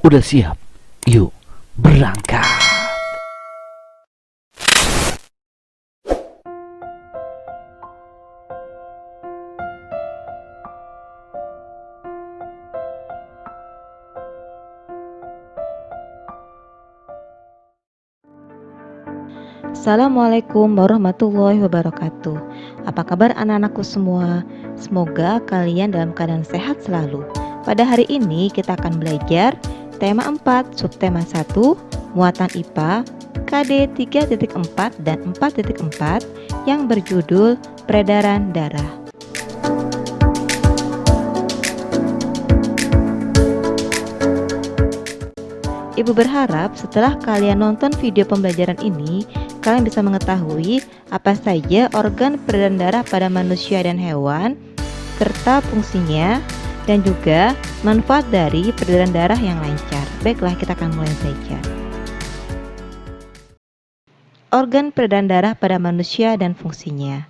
Udah siap? Yuk, berangkat. Assalamualaikum warahmatullahi wabarakatuh. Apa kabar anak-anakku semua? Semoga kalian dalam keadaan sehat selalu. Pada hari ini kita akan belajar tema 4, subtema 1, muatan IPA, KD 3.4 dan 4.4 yang berjudul peredaran darah. Ibu berharap setelah kalian nonton video pembelajaran ini, kalian bisa mengetahui apa saja organ peredaran darah pada manusia dan hewan, serta fungsinya, dan juga manfaat dari peredaran darah yang lancar. Baiklah, kita akan mulai saja. Organ peredaran darah pada manusia dan fungsinya.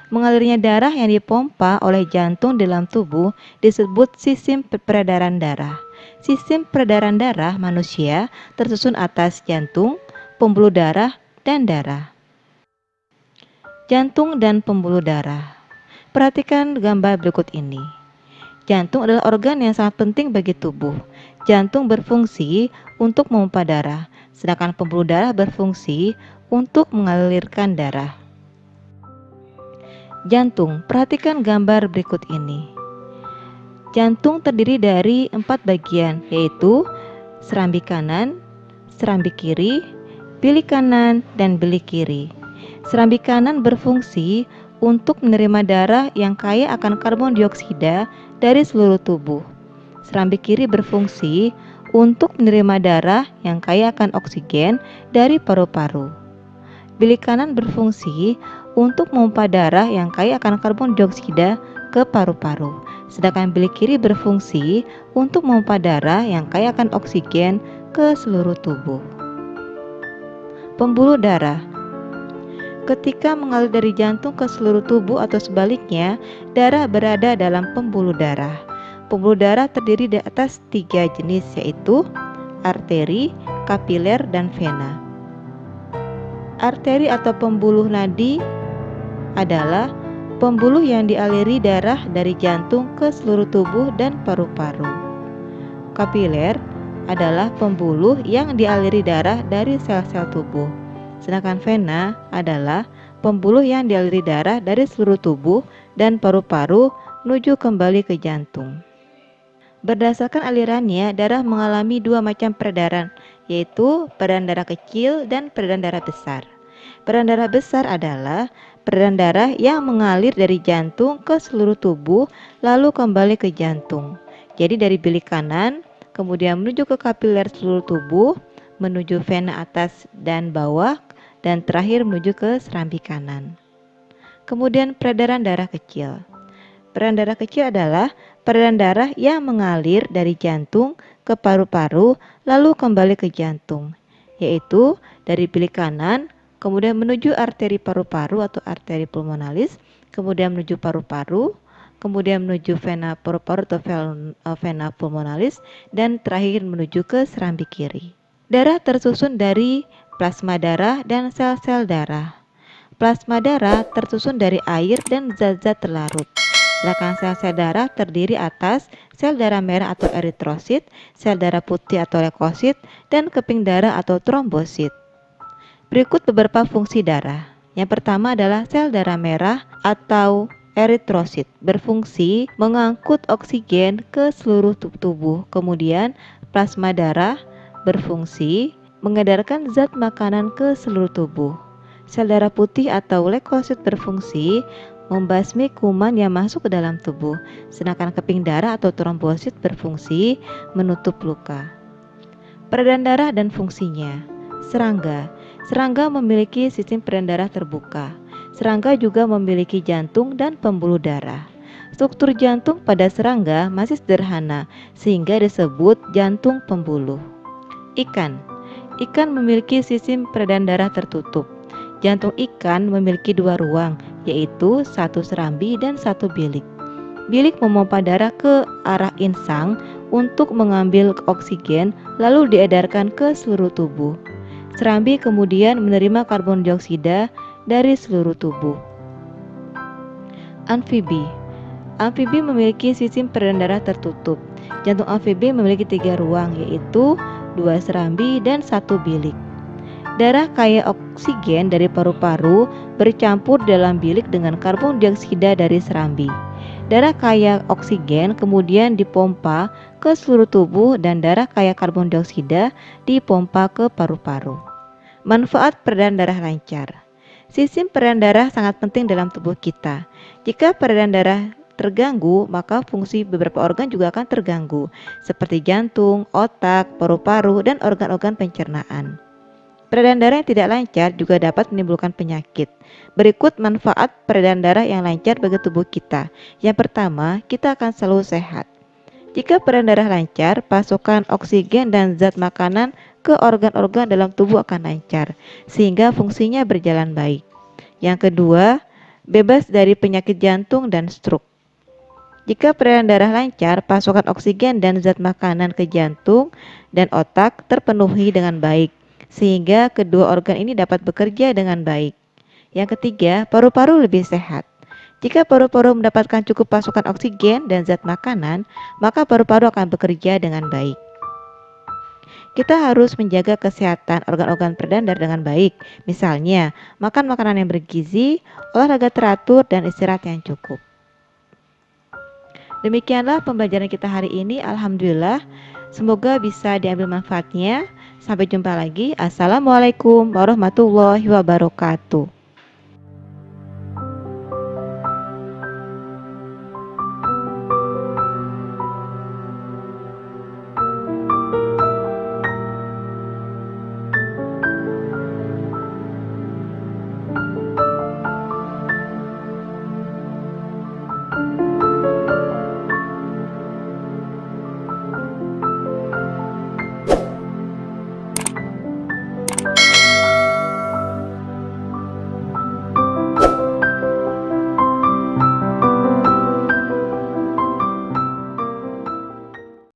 Mengalirnya darah yang dipompa oleh jantung dalam tubuh disebut sistem peredaran darah. Sistem peredaran darah manusia tersusun atas jantung, pembuluh darah, dan darah. Jantung dan pembuluh darah. Perhatikan gambar berikut ini. Jantung adalah organ yang sangat penting bagi tubuh. Jantung berfungsi untuk memompa darah, sedangkan pembuluh darah berfungsi untuk mengalirkan darah. Jantung, perhatikan gambar berikut ini. Jantung terdiri dari 4 bagian, yaitu serambi kanan, serambi kiri, bilik kanan, dan bilik kiri. Serambi kanan berfungsi untuk menerima darah yang kaya akan karbon dioksida dari seluruh tubuh. Serambi kiri berfungsi untuk menerima darah yang kaya akan oksigen dari paru-paru. Bilik kanan berfungsi untuk memompa darah yang kaya akan karbon dioksida ke paru-paru, sedangkan bilik kiri berfungsi untuk memompa darah yang kaya akan oksigen ke seluruh tubuh. Pembuluh darah. Ketika mengalir dari jantung ke seluruh tubuh atau sebaliknya, darah berada dalam pembuluh darah. Pembuluh darah terdiri di atas 3 jenis, yaitu arteri, kapiler, dan vena. Arteri atau pembuluh nadi adalah pembuluh yang dialiri darah dari jantung ke seluruh tubuh dan paru-paru. Kapiler adalah pembuluh yang dialiri darah dari sel-sel tubuh. Sedangkan vena adalah pembuluh yang dialiri darah dari seluruh tubuh dan paru-paru menuju kembali ke jantung. Berdasarkan alirannya, darah mengalami 2 macam peredaran, yaitu peredaran darah kecil dan peredaran darah besar. Peredaran darah besar adalah peredaran darah yang mengalir dari jantung ke seluruh tubuh lalu kembali ke jantung. Jadi dari bilik kanan, kemudian menuju ke kapiler seluruh tubuh, menuju vena atas dan bawah, dan terakhir menuju ke serambi kanan. Kemudian peredaran darah kecil. Peredaran darah kecil adalah peredaran darah yang mengalir dari jantung ke paru-paru lalu kembali ke jantung, yaitu dari bilik kanan, kemudian menuju arteri paru-paru atau arteri pulmonalis, kemudian menuju paru-paru, kemudian menuju vena paru-paru atau vena pulmonalis, dan terakhir menuju ke serambi kiri. Darah tersusun dari plasma darah dan sel-sel darah. Plasma darah tersusun dari air dan zat-zat terlarut. Sedangkan sel-sel darah terdiri atas sel darah merah atau eritrosit, sel darah putih atau leukosit, dan keping darah atau trombosit. Berikut beberapa fungsi darah. Yang pertama adalah sel darah merah atau eritrosit berfungsi mengangkut oksigen ke seluruh tubuh. Kemudian plasma darah berfungsi mengedarkan zat makanan ke seluruh tubuh. Sel darah putih atau leukosit berfungsi membasmi kuman yang masuk ke dalam tubuh. Sedangkan keping darah atau trombosit berfungsi menutup luka. Peredaran darah dan fungsinya. Serangga. Serangga memiliki sistem peredaran darah terbuka. Serangga juga memiliki jantung dan pembuluh darah. Struktur jantung pada serangga masih sederhana sehingga disebut jantung pembuluh. Ikan. Ikan memiliki sistem peredaran darah tertutup. Jantung ikan memiliki 2 ruang, yaitu 1 serambi dan 1 bilik. Bilik memompa darah ke arah insang untuk mengambil oksigen lalu diedarkan ke seluruh tubuh. Serambi kemudian menerima karbon dioksida dari seluruh tubuh. Amfibi. Amfibi memiliki sistem peredaran darah tertutup. Jantung amfibi memiliki 3 ruang, yaitu 2 serambi dan 1 bilik. Darah kaya oksigen dari paru-paru bercampur dalam bilik dengan karbon dioksida dari serambi. Darah kaya oksigen kemudian dipompa ke seluruh tubuh dan darah kaya karbon dioksida dipompa ke paru-paru. Manfaat peredaran darah lancar. Sistem peredaran darah sangat penting dalam tubuh kita. Jika peredaran darah terganggu, maka fungsi beberapa organ juga akan terganggu, seperti jantung, otak, paru-paru, dan organ-organ pencernaan. Peredaran darah yang tidak lancar juga dapat menimbulkan penyakit. Berikut manfaat peredaran darah yang lancar bagi tubuh kita. Yang pertama, kita akan selalu sehat. Jika peredaran darah lancar, pasokan oksigen dan zat makanan ke organ-organ dalam tubuh akan lancar, sehingga fungsinya berjalan baik. Yang kedua, bebas dari penyakit jantung dan stroke. Jika peredaran darah lancar, pasokan oksigen dan zat makanan ke jantung dan otak terpenuhi dengan baik, sehingga kedua organ ini dapat bekerja dengan baik. Yang ketiga, paru-paru lebih sehat. Jika paru-paru mendapatkan cukup pasokan oksigen dan zat makanan, maka paru-paru akan bekerja dengan baik. Kita harus menjaga kesehatan organ-organ peredaran darah dengan baik. Misalnya, makan makanan yang bergizi, olahraga teratur, dan istirahat yang cukup. Demikianlah pembelajaran kita hari ini. Alhamdulillah, semoga bisa diambil manfaatnya. Sampai jumpa lagi. Assalamualaikum warahmatullahi wabarakatuh.